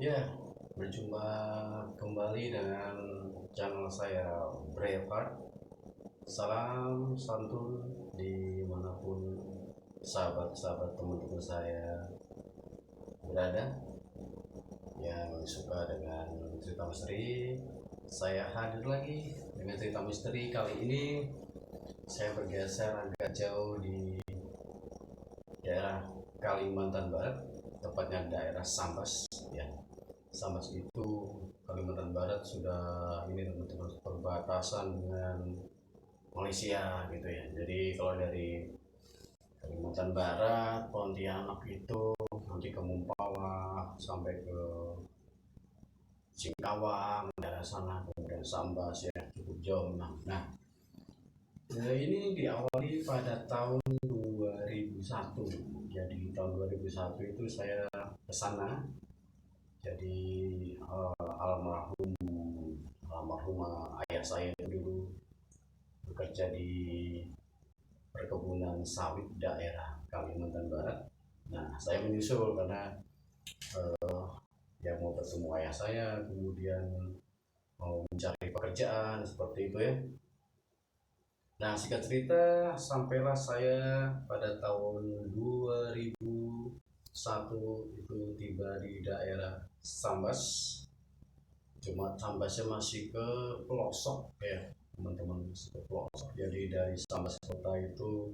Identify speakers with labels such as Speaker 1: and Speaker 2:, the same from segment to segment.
Speaker 1: Ya, berjumpa kembali dengan channel saya Braveheart. Salam santun dimanapun sahabat-sahabat teman-teman saya berada yang suka dengan cerita misteri. Saya hadir lagi dengan cerita misteri. Kali ini saya bergeser agak jauh di daerah Kalimantan Barat, tepatnya daerah Sambas. Ya, Sambas itu Kalimantan Barat sudah ini teman-teman, perbatasan dengan Malaysia gitu ya. Jadi kalau dari Kalimantan Barat, Pontianak itu nanti ke Mumpawa sampai ke Singkawang daerah sana, kemudian Sambas ya, cukup jauh. Nah, ini diawali pada tahun 2001. Jadi tahun 2001 itu saya ke sana. Jadi almarhumah ayah saya itu dulu bekerja di perkebunan sawit daerah Kalimantan Barat. Nah, saya menyusul karena yang mau bertemu ayah saya, kemudian mau mencari pekerjaan seperti itu ya. Nah, singkat cerita, sampailah saya pada tahun 2001 itu tiba di daerah Sambas. Cuma Sambasnya masih ke pelosok ya teman-teman, masih ke pelosok. Jadi dari Sambas kota itu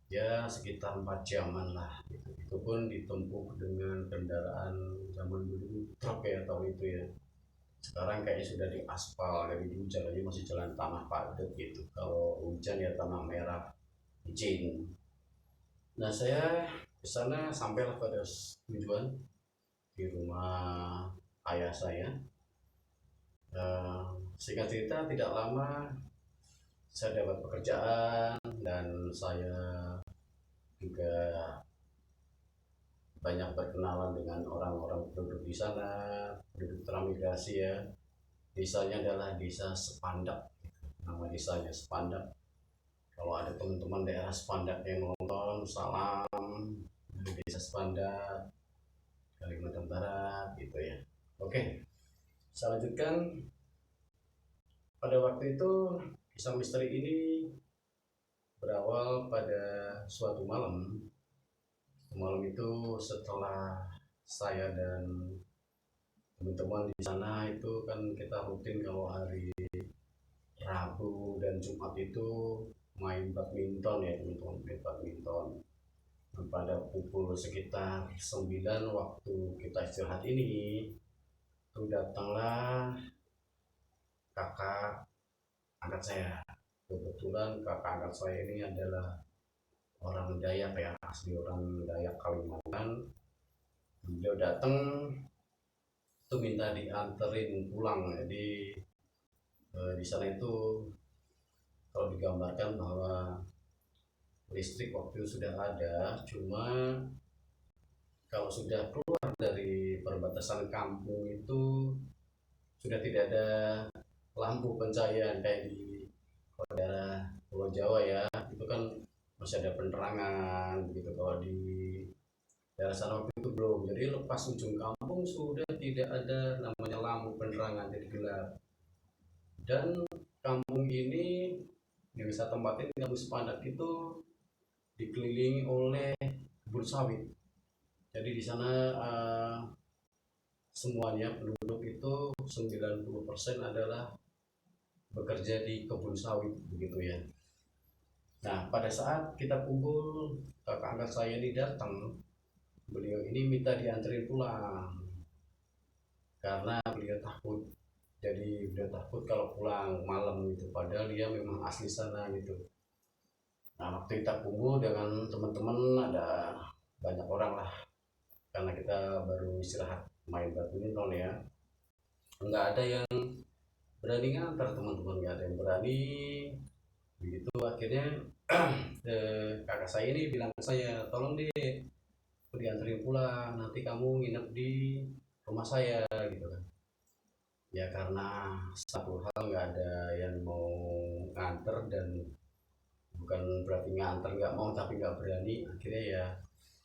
Speaker 1: ya sekitar 4 jaman lah gitu. Itu pun ditempuh dengan kendaraan zaman dulu truk ya, tahun itu ya. Sekarang kayaknya sudah diaspal, jadi dulu jalannya masih jalan tanah padat gitu. Kalau hujan ya tanah merah licin. Nah, saya ke sana sampailah pada tujuan di rumah ayah saya. Singkat cerita, tidak lama saya dapat pekerjaan dan saya juga banyak berkenalan dengan orang-orang penduduk di sana, penduduk transmigrasi ya. Desanya adalah desa Sepandak, nama desanya Sepandak. Kalau ada teman-teman daerah Sepandak yang nonton, salam dari desa Sepandak, Kalimantan Barat gitu ya. Oke, saya lanjutkan. Pada waktu itu kisah misteri ini berawal pada suatu malam. Malam itu setelah saya dan teman-teman di sana itu kan kita rutin kalau hari Rabu dan Jumat itu main badminton ya teman-teman, main badminton. Dan pada pukul sekitar 9 waktu kita istirahat ini itu datanglah kakak angkat saya. Kebetulan kakak angkat saya ini adalah orang Dayak ya, asli orang Dayak Kalimantan. Beliau datang itu minta dianterin pulang. Jadi di sana itu kalau digambarkan bahwa listrik waktu itu sudah ada, cuma kalau sudah keluar dari perbatasan kampung itu sudah tidak ada lampu pencahayaan kayak di daerah Pulau Jawa ya, itu kan masih ada penerangan begitu. Kalau di daerah sana waktu itu belum, jadi lepas ujung kampung sudah tidak ada namanya lampu penerangan, jadi gelap. Dan kampung ini yang bisa tempatin kampung Sepandak itu dikelilingi oleh kebun sawit. Jadi di sana semuanya penduduk itu 90% adalah bekerja di kebun sawit begitu ya. Nah, pada saat kita kumpul, kakak angkat saya ini datang. Beliau ini minta dianterin pulang karena beliau takut. Jadi beliau takut kalau pulang malam gitu, padahal dia memang asli sana gitu. Nah, waktu kita kumpul dengan teman-teman ada banyak orang lah, karena kita baru istirahat main badminton ya. Nggak ada yang berani ngantar teman-teman, nggak ada yang berani. Begitu akhirnya kakak saya ini bilang ke saya, tolong deh dianterin pulang, nanti kamu nginep di rumah saya gitu kan. Ya karena satu hal nggak ada yang mau nganter, dan bukan berarti nganter nggak mau tapi nggak berani, akhirnya ya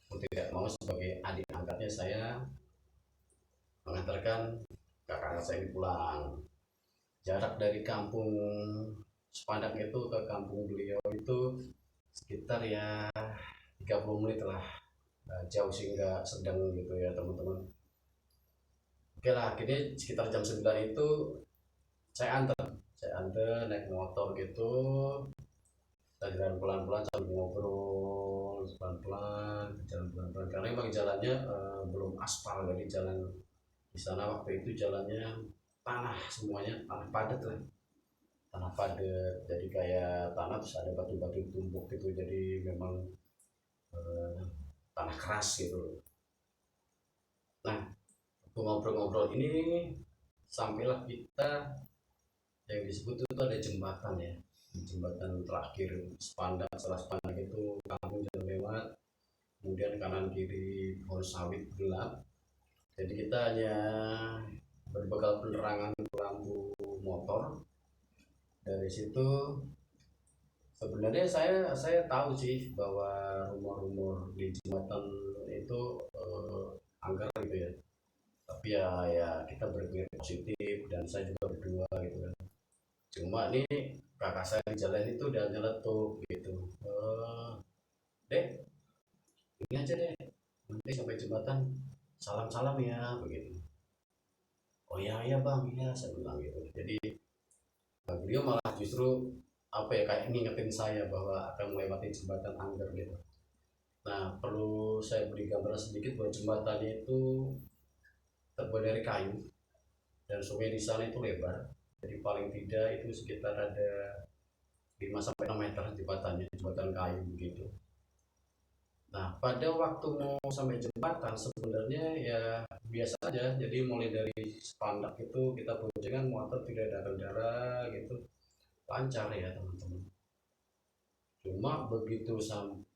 Speaker 1: mau tidak mau sebagai adik angkatnya saya mengantarkan kakak saya ini pulang. Jarak dari kampung Sepandak itu ke kampung beliau itu sekitar ya 30 menit lah. Nah, jauh sih nggak sedang gitu ya teman-teman. Oke lah, akhirnya sekitar jam 9 itu saya antar naik motor gitu. Kita jalan pelan-pelan sambil ngobrol pelan-pelan, jalan pelan-pelan karena emang jalannya belum aspal, jadi jalan di sana waktu itu jalannya tanah, semuanya tanah padat lah, tanah padat, jadi kayak tanah terus ada batu-batu tumpuk gitu, jadi memang eh, tanah keras gitu. Nah, waktu ngobrol-ngobrol ini sampailah kita yang disebut itu ada jembatan ya, jembatan terakhir Sepandak. Setelah Sepandak itu kampung jalan lewat, kemudian kanan kiri pohon sawit gelap, jadi kita hanya berbekal penerangan lampu motor. Dari situ sebenarnya saya tahu sih bahwa rumor-rumor di jembatan itu angker gitu ya, tapi ya kita berpikir positif dan saya juga berdua gitu kan. Cuma nih kakak saya di jalan itu udah nyeletuk gitu, dek ini aja deh, nanti sampai jembatan salam-salam ya begitu. Oh iya iya bang, iya saya bilang gitu. Jadi beliau malah justru apa ya, kayak ngingetin saya bahwa akan melewati jembatan angker gitu. Nah, perlu saya beri gambaran sedikit bahwa jembatannya itu terbuat dari kayu dan sungai di sana itu lebar. Jadi paling tidak itu sekitar ada 5 sampai 6 meter jembatannya, jembatan kayu begitu. Nah, pada waktu mau sampai jembatan sebenarnya ya biasa aja. Jadi mulai dari Sepandak itu kita boncengan motor, tidak ada kendala gitu, lancar ya teman-teman. Cuma begitu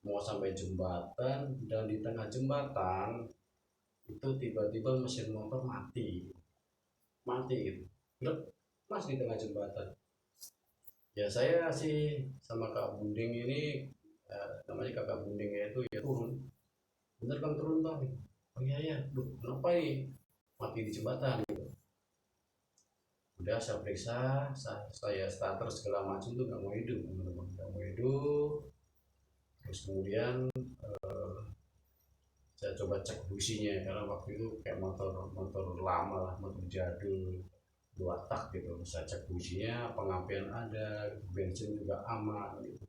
Speaker 1: mau sampai jembatan dan di tengah jembatan itu tiba-tiba mesin motor mati, mati gitu, mas di tengah jembatan. Ya saya sih sama Kak Bunding ini, namanya kakak Bundingnya itu ya turun, bener bang turun bang. Oh iya ya, duh kenapa ini mati di jembatan gitu. Udah saya periksa, saya starter segala macam tuh nggak mau hidup teman-teman, nggak mau hidup. Terus kemudian saya coba cek businya karena waktu itu kayak motor motor lama lah, motor jadul 2 tak gitu. Saya cek businya, pengapian ada, bensin juga aman gitu.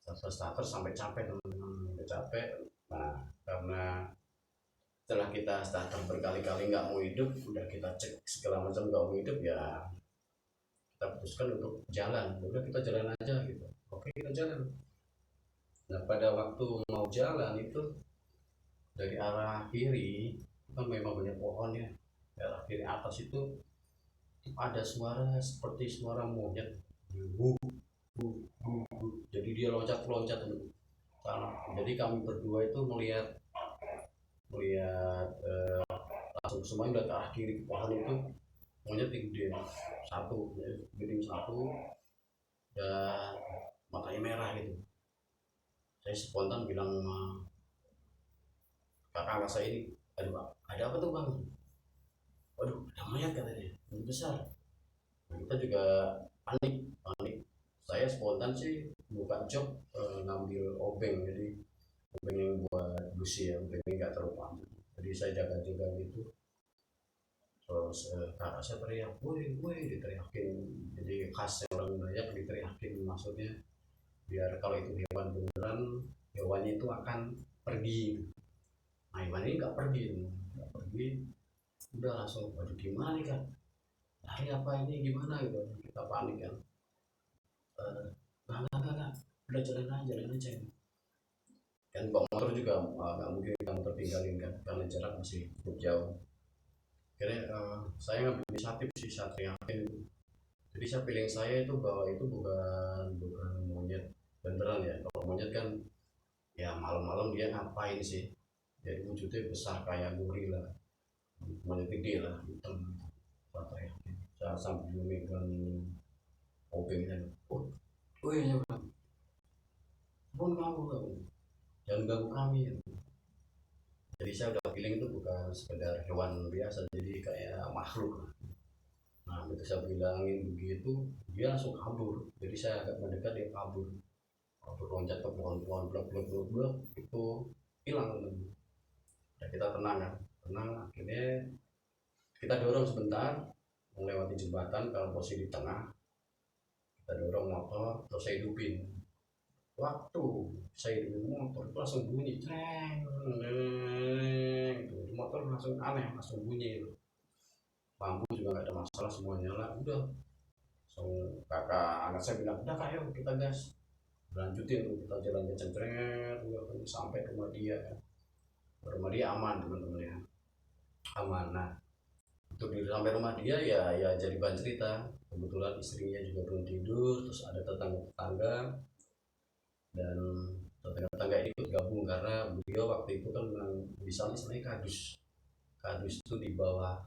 Speaker 1: Starter sampai capek teman-teman, sampai capek. Nah, karena setelah kita starter berkali-kali nggak mau hidup, udah kita cek segala macam nggak mau hidup, ya kita putuskan untuk jalan. Udah kita jalan aja gitu. Oke kita jalan. Nah pada waktu mau jalan itu dari arah kiri kan memang banyak pohon ya. Dari arah kiri atas itu ada suara seperti suara monyet. Bu, bu, bu, bu. Jadi dia loncat-loncat sana. Jadi kami berdua itu melihat melihat langsung semuanya udah ke arah kiri pohon itu, monyet gede satu, gede satu, dan matanya merah gitu. Saya spontan bilang sama kakak saya ini, aduh ada apa tuh bang? Waduh ada mayat katanya, yang besar. Nah, kita juga panik. Saya spontan sih buka jok, ngambil obeng, jadi obeng yang buat busi ya, obengnya nggak terlalu panjang, jadi saya jaga-jaga gitu. Terus kakak saya teriak, woi diteriakin, jadi khasnya orang Dayak diteriakin, maksudnya biar kalau itu hewan beneran, hewannya itu akan pergi. Nah hewan ini nggak pergi, udah langsung waduh gimana nih kan, lari apa ini gimana gitu, kita panik kan. Eh, nggak, udah jalan aja kan, bawa motor juga nggak mungkin kamu tertinggalin kan karena jarak masih cukup jauh. Akhirnya saya ngambil inisiatif sih, saya teriakin. Jadi saya feeling saya itu bahwa itu bukan monyet beneran ya. Kalau monyet kan ya malam-malam dia ngapain sih, jadi wujudnya besar kayak gorila, monyet gede lah hitam. Saya teriakin, saya sambil memegang obengnya. Oh iya bang, pun kamu jangan ganggu kami ya. Jadi saya udah feeling itu bukan sekedar hewan biasa, jadi kayak makhluk. Nah begitu saya bilangin begitu, dia langsung kabur. Jadi saya agak mendekat, dia kabur. Kabur loncat ke pohon-pohon, blok blok blok blok, itu hilang teman. Ya kita tenang kan, tenang. Akhirnya kita dorong sebentar melewati jembatan, kalau posisi di tengah, kita dorong motor, terus saya hidupin. Waktu saya hidupin motor itu langsung bunyi, ceng, itu motor langsung aneh, langsung bunyi itu. Lampu juga nggak ada masalah, semua nyala. Udah, langsung kakak anak saya bilang, udah kak, yuk kita gas, lanjutin tuh, kita jalan kenceng, sampai rumah dia. Rumah dia aman teman-teman ya, aman. Nah untuk di sampai rumah dia ya jadi bahan cerita. Kebetulan istrinya juga belum tidur, terus ada tetangga-tetangga, dan tetangga-tetangga ini ikut gabung karena beliau waktu itu kan bisa istilahnya kadus. Kadus itu di bawah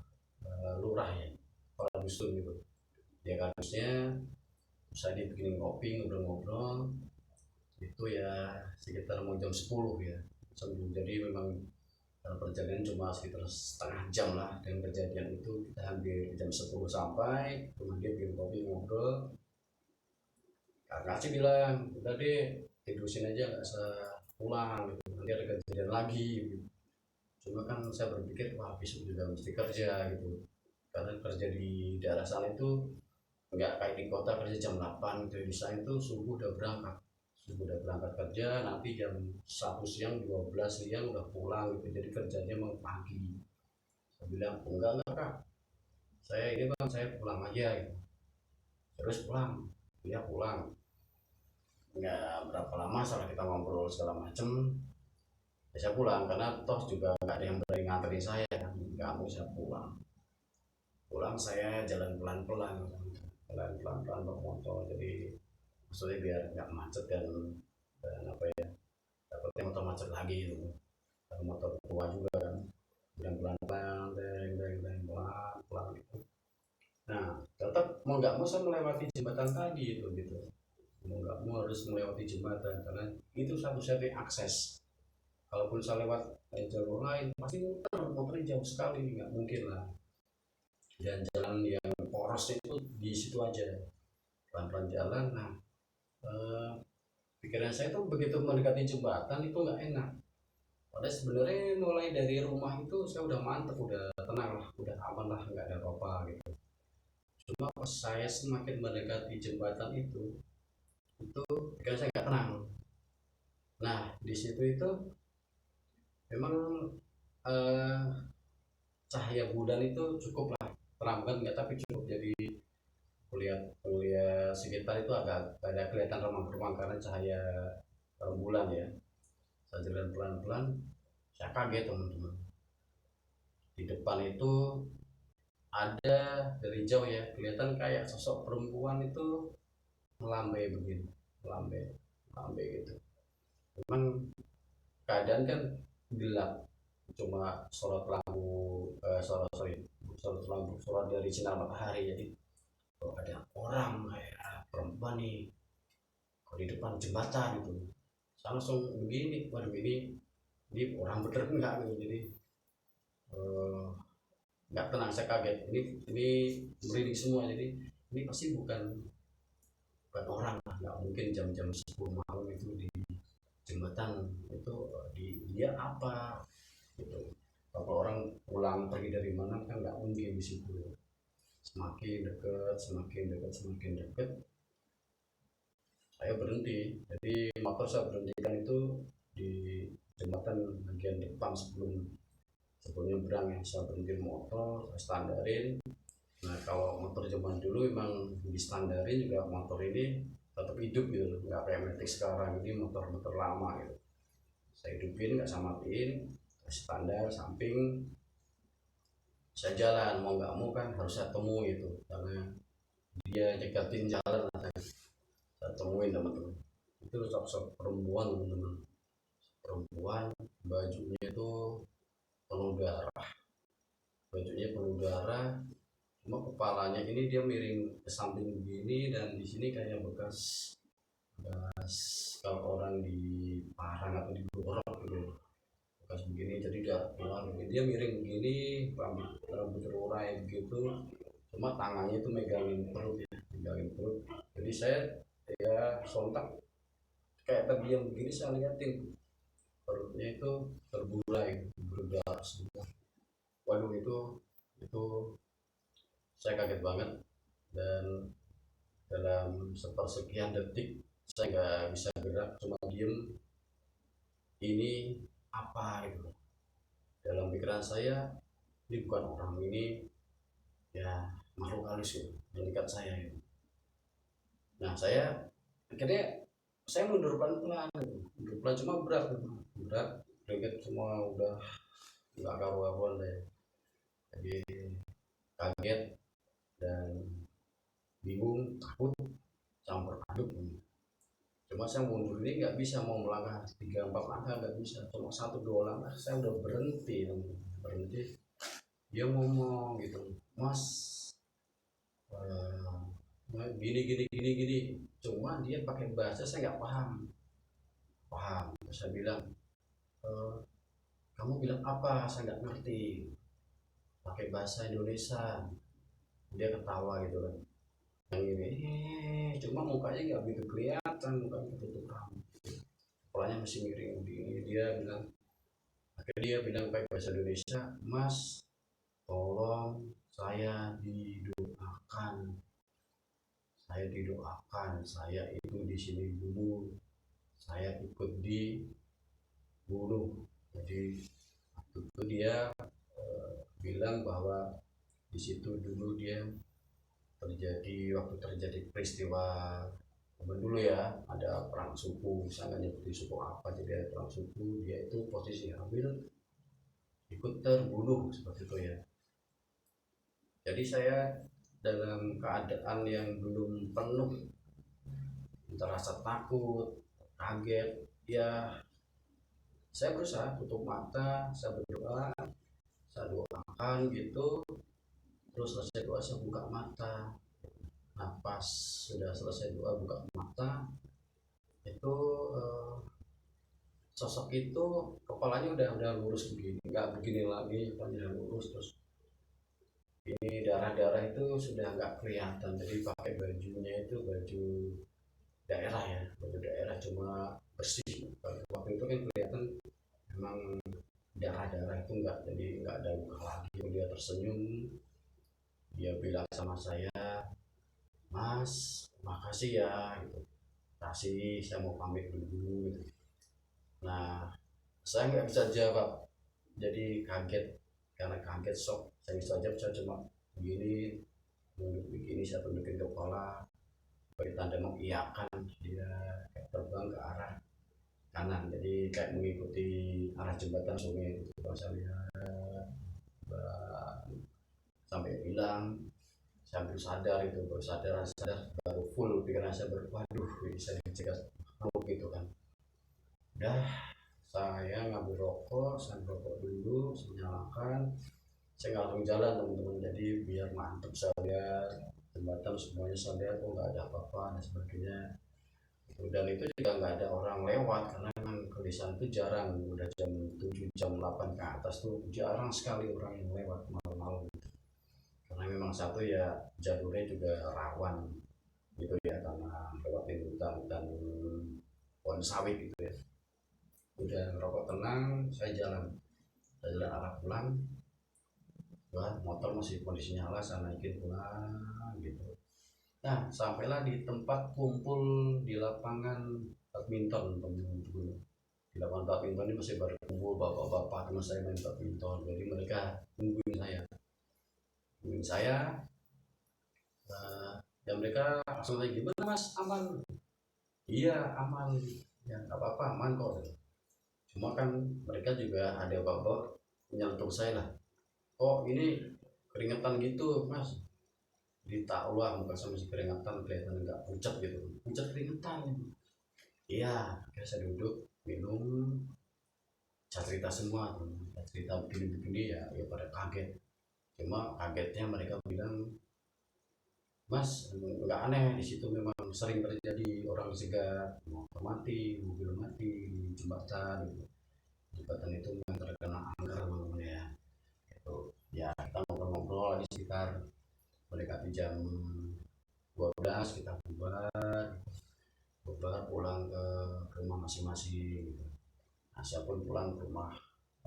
Speaker 1: lurah ya, kepala dusun gitu. Dia kadusnya, saya dibikinin kopi, ngobrol-ngobrol. Itu ya sekitar mau jam 10 ya. Jadi memang perjalanan cuma sekitar setengah jam lah. Dan kejadian itu kita hampir jam 10 sampai, kemudian bikin kopi, ngobrol. Kakak sih bilang, udah deh tidur sini aja, nggak usah pulang gitu, nanti ada kejadian lagi gitu. Cuma kan saya berpikir, wah besok juga mesti kerja gitu, karena kerja di daerah sana itu nggak kayak di kota kerja jam 8 gitu. Di sana itu subuh udah berangkat kerja, nanti jam 1 siang, 12 siang udah pulang gitu, jadi kerjanya mau pagi. Saya bilang, enggak kak, saya ini bang, saya pulang aja gitu. Terus pulang, dia pulang nggak berapa lama setelah kita ngobrol segala macem, ya saya pulang karena toh juga nggak ada yang berani nganterin saya kan. Nggak mau, saya pulang saya jalan pelan-pelan, jalan pelan-pelan bawa motor, jadi maksudnya biar nggak macet, dan apa ya, takutnya motor macet lagi gitu, karena motor tua juga kan. Jalan pelan-pelan, pelan pelan gitu. Nah tetap mau nggak mau saya melewati jembatan tadi itu gitu, mau nggak mau harus melewati jembatan karena itu satu-satunya akses. Kalaupun saya lewat jalur lain pasti muter, motornya jauh sekali, nggak mungkin lah. Dan jalan yang poros itu di situ aja, pelan-pelan jalan. Nah pikiran saya tuh begitu mendekati jembatan itu nggak enak. Padahal sebenarnya mulai dari rumah itu saya udah mantep, udah tenang lah, udah aman lah, nggak ada apa-apa gitu. Cuma pas saya semakin mendekati jembatan itu pikiran saya nggak tenang. Nah di situ itu memang eh, cahaya bulan itu cukup lah, terang kan nggak, tapi cukup. Jadi kuliah sekitar itu agak ada kelihatan remang-remang karena cahaya rembulan ya. Saya jalan pelan-pelan, saya kaget teman-teman. Di depan itu ada, dari jauh ya kelihatan kayak sosok perempuan itu melambai begini, melambai, melambai gitu. Memang keadaan kan gelap, cuma sorot lampu, sorot lampu, sorot dari sinar matahari. Jadi kalau ada orang kayak perempuan nih kalau di depan jembatan itu, saya langsung begini, waduh ini orang bener enggak gitu. Jadi eh, nggak tenang, saya kaget, ini merinding semua. Jadi ini pasti bukan orang lah, nggak mungkin jam-jam 10 malam itu di jembatan itu. Dia apa gitu. Kalau orang pulang pergi dari mana kan nggak mungkin di situ. Semakin dekat, semakin dekat, semakin dekat, saya berhenti. Jadi motor saya berhentikan itu di jembatan bagian depan, sebelum nyebrang ya. Saya berhenti motor, saya standarin. Nah kalau motor zaman dulu memang distandarin juga, motor ini tetap hidup gitu, nggak kayak metik sekarang. Ini motor-motor lama gitu. Saya hidupin, nggak saya matiin, standar samping. Saya jalan, mau nggak mau kan harus saya temui itu, karena dia nyegatin jalan. Saya temuin teman-teman, itu sosok perempuan teman-teman. Perempuan, bajunya itu penuh darah, cuma kepalanya ini dia miring ke samping begini, dan di sini kayak bekas kalau orang di parang atau digorok gitu, pas begini, jadi dia pulang dia miring begini, rambut terurai begitu, cuma tangannya itu megangin perut ya, megangin perut. Jadi saya ya sontak kayak terdiam begini, saya liatin perutnya itu terbulai berdarah semua. Waduh, itu saya kaget banget. Dan dalam sepersekian detik saya nggak bisa gerak, cuma diem. Ini apa gitu dalam pikiran saya, ini bukan orang, ini ya makhluk halus gitu mendekat saya gitu. Nah saya akhirnya saya mundur pelan-pelan gitu. Mundur pelan, cuma berat gitu. Berat, keringet semua udah nggak karu-karuan deh. Jadi kaget dan bingung, takut, campur aduk. Cuma saya mundur ini nggak bisa, mau melangkah 3-4 langkah nggak bisa, cuma 1-2 langkah saya udah berhenti. Dia ngomong gitu, mas, gini gini gini gini, cuma dia pakai bahasa saya nggak paham. Terus saya bilang, kamu bilang apa, saya nggak ngerti, pakai bahasa Indonesia. Dia ketawa gitu kan, yang ini cuma mukanya nggak begitu kelihatan, mukanya ketutup rambut, kepalanya masih miring begini. Dia bilang pakai bahasa Indonesia, mas, tolong saya didoakan, saya itu di sini dulu, saya ikut dibunuh. Jadi waktu itu dia bilang bahwa di situ dulu dia waktu terjadi peristiwa dulu ya, ada perang suku, saya nggak nyebut suku apa, jadi ada perang suku, dia itu posisi hamil, ikut terbunuh seperti itu ya. Jadi saya dalam keadaan yang belum penuh, terasa takut, kaget, ya saya berusaha tutup mata, saya berdoa, saya doakan gitu. Terus selesai doa saya buka mata. Nah pas sudah selesai doa buka mata, itu sosok itu kepalanya udah lurus begini, nggak begini lagi, kepalanya udah lurus. Terus ini darah-darah itu sudah nggak kelihatan, jadi pakai bajunya itu baju daerah ya, baju daerah cuma bersih. Waktu itu kan kelihatan memang darah-darah itu enggak, jadi nggak ada luka lagi. Dia tersenyum, dia bilang sama saya, mas makasih ya gitu, kasih, saya mau pamit dulu gitu. Nah saya nggak bisa jawab, jadi kaget, karena kaget shock, saya bisa jawab, saya cuma begini, nunduk begini, saya tunjukin kepala beri tanda mengiyakan. Dia kayak terbang ke arah kanan, jadi kayak mengikuti arah jembatan sungai itu. Saya lihat sampai bilang, saya baru sadar, baru full pikiran saya, waduh ini saya dicegah makhluk gitu kan. Udah, saya ngambil rokok, saya rokok dulu, saya nyalakan, saya nggak langsung jalan teman-teman, jadi biar mantep saya lihat jembatan semuanya, saya lihat kok nggak ada apa-apa dan sebagainya. Dan itu juga nggak ada orang lewat, karena memang kedesaan itu jarang, udah jam 7 jam 8 ke atas tuh jarang sekali orang yang lewat malam-malam gitu. Karena memang satu ya jalurnya juga rawan gitu ya, karena lewatin hutan pohon sawit gitu ya. Udah ngerokok tenang, saya jalan arah pulang. Wah, motor masih kondisi nyala, saya naikin pulang gitu. Nah sampailah di tempat kumpul di lapangan badminton teman-teman. Di lapangan badminton ini masih berkumpul bapak-bapak teman saya main badminton, jadi mereka nungguin saya. Dan mereka langsung tanya, gimana mas, aman? Iya aman ya, nggak apa-apa, aman kok. Cuma kan mereka juga ada bapak menyentuh saya lah, kok ini keringetan gitu mas. Jadi tahu lah muka saya masih keringetan, kelihatan nggak pucat gitu, pucat keringetan. Iya, akhirnya saya duduk minum, saya cerita semua, saya cerita begini-begini ya, pada kaget. Cuma kagetnya mereka bilang, mas nggak aneh, di situ memang sering terjadi orang cegat, motor mati, mobil mati di jembatan gitu. jembatan itu yang terkena angker teman-teman ya. Itu ya kita ngobrol-ngobrol lagi sekitar mendekati jam 12 kita bubar pulang ke rumah masing-masing gitu. Nah, saya pun pulang ke rumah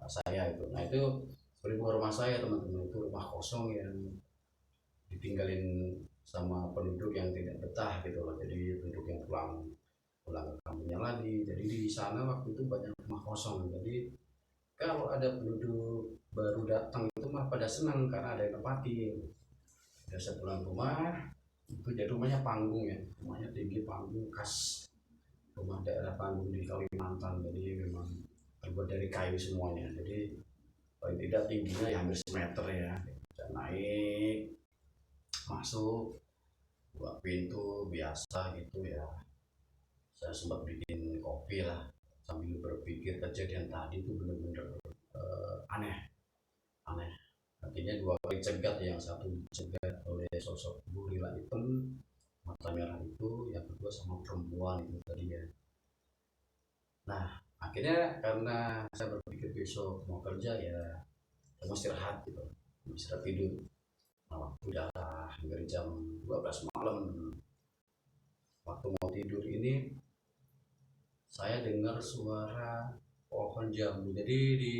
Speaker 1: saya itu. Nah itu seperti rumah saya teman-teman, itu rumah kosong yang ditinggalin sama penduduk yang tidak betah gitu loh. Jadi penduduk yang pulang ke kampungnya lagi. Jadi di sana waktu itu banyak rumah kosong. Jadi kalau ada penduduk baru datang itu mah pada senang karena ada yang nempatin. Ya, saya pulang ke rumah itu jadi rumahnya panggung ya, rumahnya tinggi panggung khas rumah daerah panggung di Kalimantan. Jadi memang terbuat dari kayu semuanya. Jadi paling tidak tingginya ya hampir semeter ya. Saya naik masuk buat pintu biasa gitu ya. Saya sempat bikin kopi lah sambil berpikir kejadian tadi itu benar-benar aneh. Artinya dua kali cegat, yang satu dicegat oleh sosok gorila hitam mata merah itu, yang kedua sama perempuan itu tadi ya. Nah akhirnya karena saya berpikir besok mau kerja ya, saya mau istirahat gitu, mau istirahat tidur. Nah, waktu udah hampir jam 12 malam, waktu mau tidur ini saya dengar suara pohon jambu. Jadi di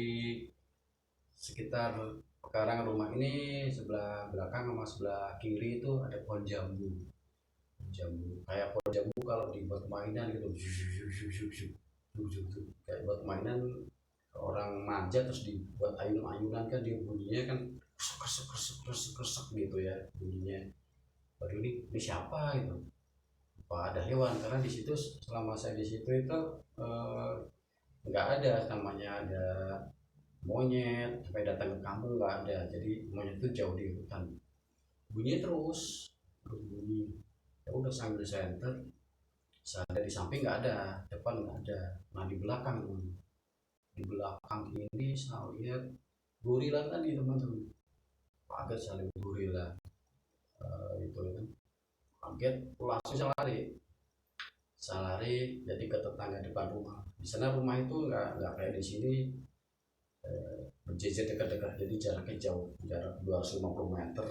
Speaker 1: sekitar pekarangan rumah ini sebelah belakang sama sebelah kiri itu ada pohon jambu. Kayak pohon jambu kalau dibuat mainan gitu, kayak buat mainan orang manja terus dibuat ayun-ayunan kan, dia bunyinya kan kresek gitu ya bunyinya. Waduh ini siapa gitu, apa ada hewan? Karena di situ selama saya di situ itu nggak ada namanya ada monyet sampai datang ke kampung, nggak ada. Jadi monyet itu jauh di hutan, bunyi terus bunyi. Ya udah sambil center, saya di samping nggak ada, depan nggak ada. Nah di belakang ini saya lihat gorila tadi teman-teman. Kaget saya lihat gorila itu kan, kaget langsung saya lari jadi ke tetangga depan rumah. Di sana rumah itu nggak kayak di sini berjejer dekat-dekat, jadi jaraknya jauh, jarak 250 meter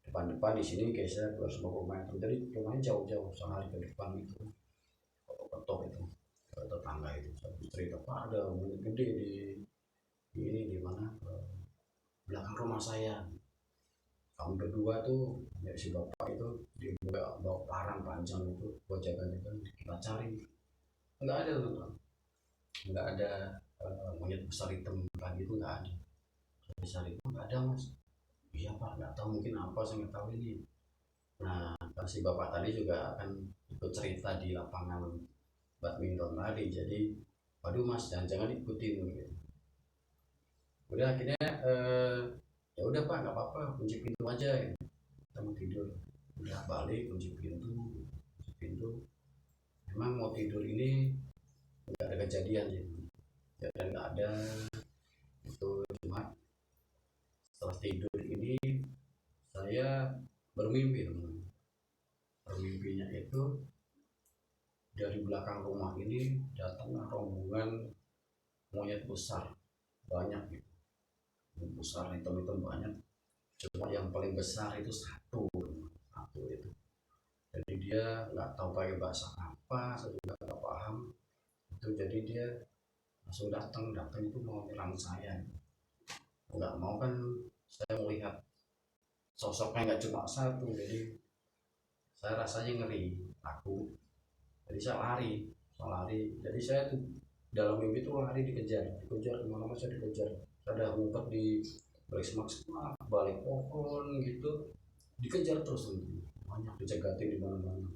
Speaker 1: depan di sini geser 250 meter, jadi rumahnya jauh-jauh. Saya lari ke depan itu, ketok itu ke tetangga itu, saya cerita pak ada monyet gede di ini di mana belakang rumah saya. Kami berdua tuh ya si bapak itu dia bawa parang panjang itu buat jaga-jaga, kita cari nggak ada tuh, nggak ada monyet besar hitam tadi itu nggak ada. Besar itu nggak ada mas. Iya pak, nggak tahu mungkin apa, saya nggak tahu ini. Nah si bapak tadi juga akan ikut cerita di lapangan badminton tadi. Jadi waduh mas jangan-jangan ikutin gitu. Udah akhirnya ya udah pak nggak apa-apa, kunci pintu aja ya. Kita mau tidur, udah balik kunci pintu. Memang mau tidur ini nggak ada kejadian ya, dan nggak ada itu. Cuma setelah tidur ini saya bermimpi teman-teman. Bermimpinya itu dari belakang rumah ini datang rombongan monyet besar banyak gitu, besar hitam-hitam banyak. Cuma yang paling besar itu satu itu. Jadi dia nggak tahu pakai bahasa apa, saya juga nggak paham itu. Jadi dia langsung datang itu mau menyerang saya. Nggak mau kan saya melihat sosoknya nggak cuma satu, jadi saya rasanya ngeri, takut. Jadi saya lari. Jadi saya tuh dalam mimpi itu lari, dikejar kemana-mana, saya dikejar. Saya ada ngumpet di balik semak balik pohon gitu, dikejar terus gitu. Banyak dicegatin di mana-mana,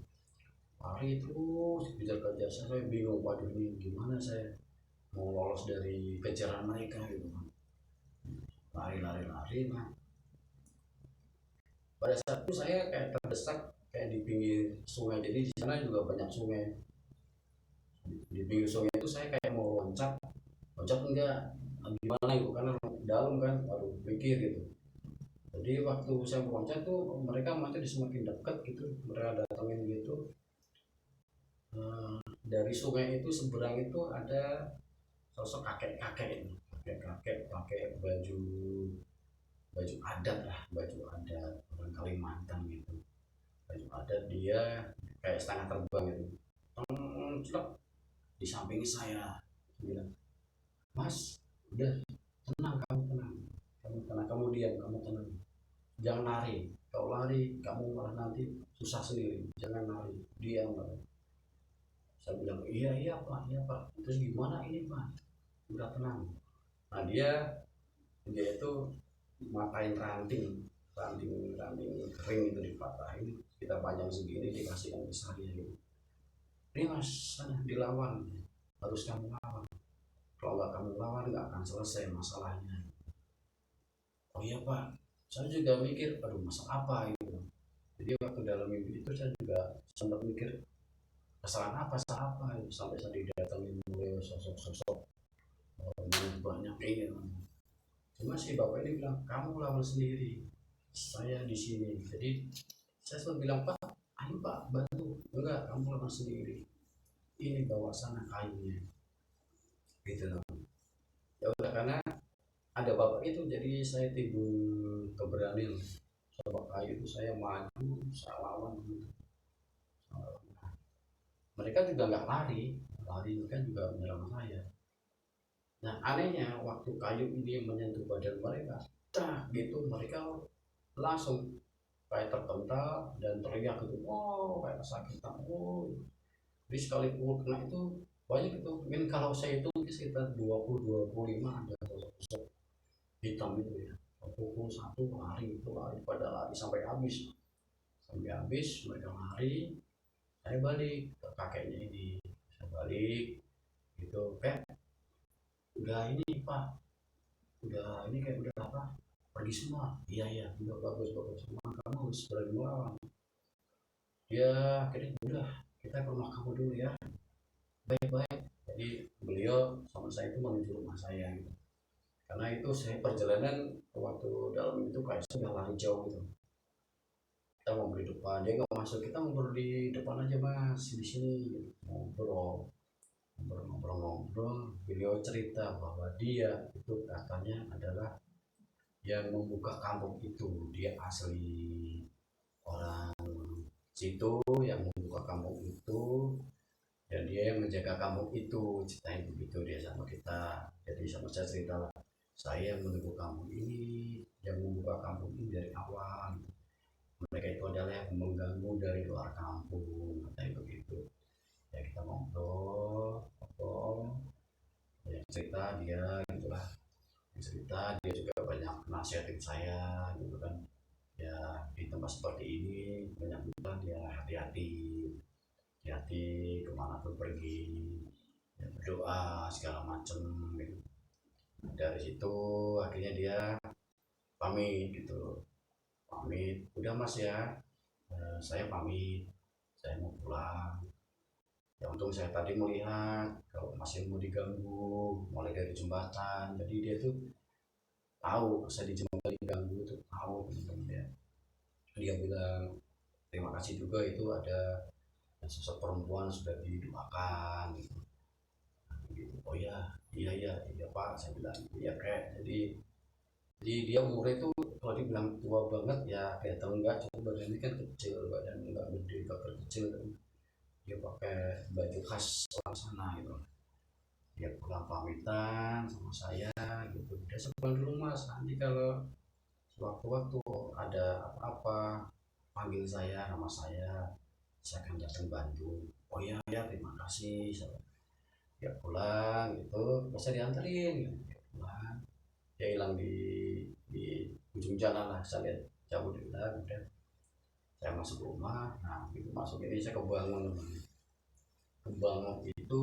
Speaker 1: lari terus dikejar-kejar. Saya bingung, waduh ini gimana saya mau lolos dari kejaran mereka gitu kan. Lari. Nah pada saat itu saya kayak terdesak kayak di pinggir sungai. Jadi di sana juga banyak sungai. Di pinggir sungai itu saya kayak mau loncat enggak gimana gitu karena dalam kan, baru pikir gitu. Jadi waktu saya loncat tuh mereka macam semakin dekat gitu, mereka datangin gitu. Dari sungai itu seberang itu ada sosok kakek-kakek ini, kakek-kakek pakai baju baju adat lah, baju adat orang Kalimantan gitu, baju adat. Dia kayak setengah terbang gitu, celak di samping saya. Dia bilang, mas udah tenang, kamu tenang, kamu tenang, kamu diam, kamu tenang, jangan lari, kalau lari kamu malah nanti susah sendiri, jangan lari, diam. Saya bilang iya iya pak, iya pak, terus gimana ini pak, udah tenang. Nah dia itu matain ranting, ranting kering itu dipatahin, kita panjang segini dikasihkan ke saya gitu, ini mas sana dilawan, harus kamu lawan, kalau nggak kamu lawan nggak akan selesai masalahnya. Oh iya pak, saya juga mikir aduh masalah apa itu. Jadi waktu dalam mimpi itu saya juga sempat mikir kesalahan apa, salah apa itu, sampai saya didatangin oleh sosok-sosok banyak ini. Cuma si bapak ini bilang kamu lawan sendiri, saya di sini. Jadi saya sempat bilang pak, ayo pak bantu, enggak kamu lawan sendiri, ini bawa sana kayunya gitu loh. Ya udah, karena ada bapak itu jadi saya timbul keberanian, bawa kayu itu saya maju, saya lawan gitu. Mereka juga nggak lari, mereka juga menyerang saya. Nah anehnya waktu kayu ini menyentuh badan mereka, dah gitu mereka langsung kayak terpental dan teriak gitu, wow kayak kesakitan, wow. Jadi sekali pukul kena itu banyak itu, mungkin kalau saya itu mungkin sekitar 20-25 ada sosok hitam itu ya. Pukul satu lari itu, lari pada lari sampai habis mereka lari. Saya balik ke kakeknya ini, saya balik gitu, kayak udah ini pak, udah ini kayak udah apa, pergi semua. Iya iya udah, bagus bagus, semua kamu harus berani melawan. Dia akhirnya udah, kita ke rumah kamu dulu ya, baik-baik. Jadi beliau sama saya itu menuju rumah saya gitu, karena itu saya perjalanan waktu dalam itu kayak sudah lari jauh gitu. Kita ngobrol di depan, dia nggak masuk, kita ngobrol di depan aja mas, di sini gitu. Ngobrol, beliau cerita bahwa dia itu katanya adalah yang membuka kampung itu, dia asli orang situ yang membuka kampung itu, dan dia yang menjaga kampung itu, ceritain begitu dia sama kita. Jadi sama saya cerita lah, saya yang menunggu kampung ini, yang membuka kampung ini dari awal, mereka itu adalah yang mengganggu dari luar kampung, katanya begitu. Ya kita ngobrol ya, cerita dia gitulah, cerita dia juga banyak nasihatin saya gitu kan, ya di tempat seperti ini banyak bilang dia hati-hati, hati-hati kemana pun pergi, ya, berdoa segala macem gitu. Dari situ akhirnya dia pamit gitu, pamit udah mas ya, saya pamit, saya mau pulang. Ya untung saya tadi melihat kalau masih mau diganggu mulai dari jembatan, jadi dia tuh tahu saya di jembatan diganggu tuh, tahu teman-teman ya. Dia bilang terima kasih juga itu ada sosok perempuan sudah didoakan gitu. Gitu. Oh ya, iya iya iya pak, saya bilang iya kayak jadi dia umurnya itu kalau dibilang tua banget ya kelihatan enggak, cuma badannya kan kecil, badan enggak gede enggak kecil kan. Dia pakai baju khas orang sana gitu, dia pulang pamitan sama saya gitu, udah sepulang dulu mas, nanti kalau sewaktu-waktu ada apa-apa panggil saya, nama saya akan datang bantu. Oh iya ya terima kasih. Ya pulang gitu, bisa dianterin gitu. Ya pulang, dia hilang di ujung jalan lah, saya lihat jauh di belakang. Udah saya masuk rumah, nah itu masuk ini saya kebangun itu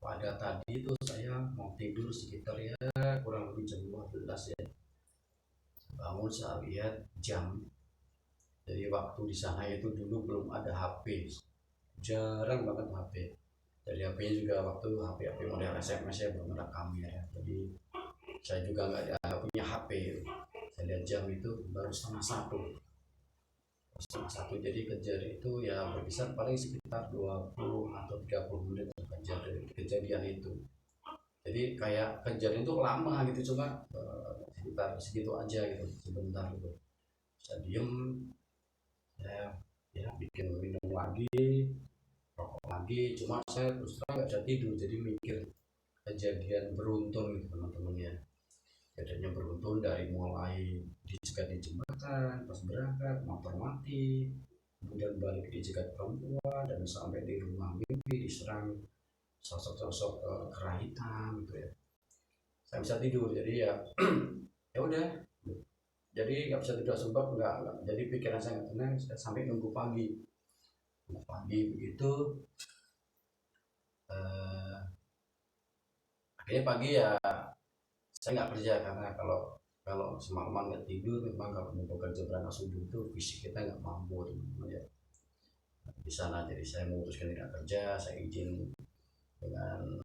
Speaker 1: pada tadi itu saya mau tidur sekitar ya kurang lebih jam 12 ya. Bangun saya lihat jam, jadi waktu di sana itu dulu belum ada HP, jarang banget HP. Jadi HP-nya juga waktu HP model SMS ya, belum ada kamera. Jadi saya juga nggak punya HP. Saya lihat jam itu baru setengah satu, jadi kejar itu ya berkisar paling sekitar 20 atau 30 menit kejar dari kejadian itu. Jadi kayak kejadian itu lama gitu, cuma sekitar segitu aja gitu, sebentar gitu. Saya diem, saya ya bikin minum lagi, rokok lagi, cuma saya terus terang nggak bisa tidur, jadi mikir kejadian beruntun gitu teman-teman ya. Kejadiannya beruntun dari mulai dicegat di jembatan, pas berangkat motor mati, kemudian balik dicegat perempuan, dan sampai di rumah mimpi diserang sosok-sosok kera hitam gitu ya. Saya bisa tidur, jadi ya ya udah, jadi nggak bisa tidur sebab nggak, jadi pikiran saya nggak tenang, saya sampai nunggu pagi begitu. eh, Akhirnya pagi ya saya nggak kerja, karena kalau kalau semalaman nggak tidur, memang kalau mau bekerja berangkat subuh itu fisik kita nggak mampu teman-teman ya di sana. Jadi saya memutuskan tidak kerja, saya izin dengan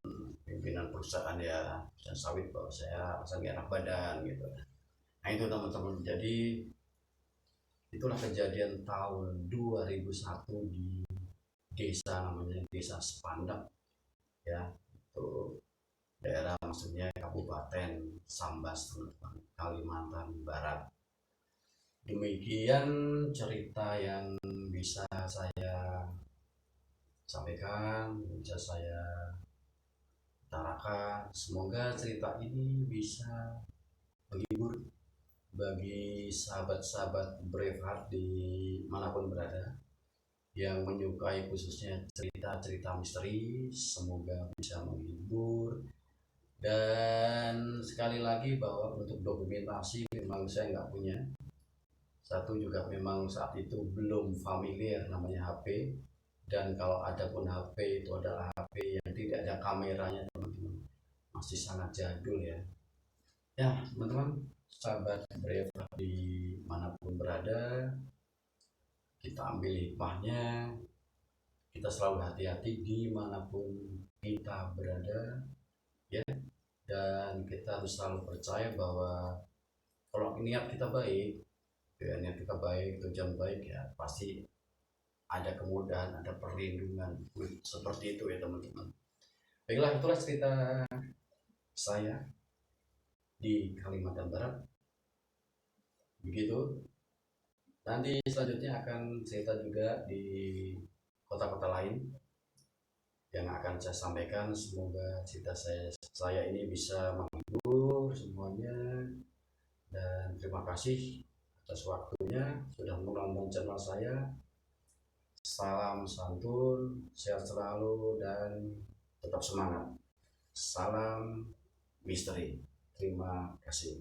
Speaker 1: pimpinan perusahaan ya, perusahaan sawit, bahwa saya rasa nggak enak badan gitu. Nah itu teman-teman, jadi itulah kejadian tahun 2001 di desa, namanya desa Sepandak ya, itu daerah, maksudnya Kabupaten Sambas teman-teman, Kalimantan Barat. Demikian cerita yang bisa saya sampaikan, bisa saya utarakan. Semoga cerita ini bisa menghibur bagi sahabat-sahabat Braveheart di manapun berada yang menyukai khususnya cerita-cerita misteri. Semoga bisa menghibur. Dan sekali lagi bahwa untuk dokumentasi memang saya nggak punya. Satu juga memang saat itu belum familiar namanya HP, dan kalau ada pun HP itu adalah HP yang tidak ada kameranya teman-teman, masih sangat jadul ya. Ya teman-teman, sahabat Brave di manapun berada, kita ambil hikmahnya, kita selalu hati-hati dimanapun kita berada ya, dan kita harus selalu percaya bahwa kalau niat kita baik, ya, niat kita baik, tujuan baik ya, pasti ada kemudahan, ada perlindungan. Seperti itu ya teman-teman. Baiklah, itulah cerita saya di Kalimantan Barat. Begitu. Nanti selanjutnya akan cerita juga di kota-kota lain yang akan saya sampaikan. Semoga cerita saya ini bisa menghibur semuanya, dan terima kasih atas waktunya sudah menonton channel saya. Salam santun, sehat selalu, dan tetap semangat. Salam misteri. Terima kasih.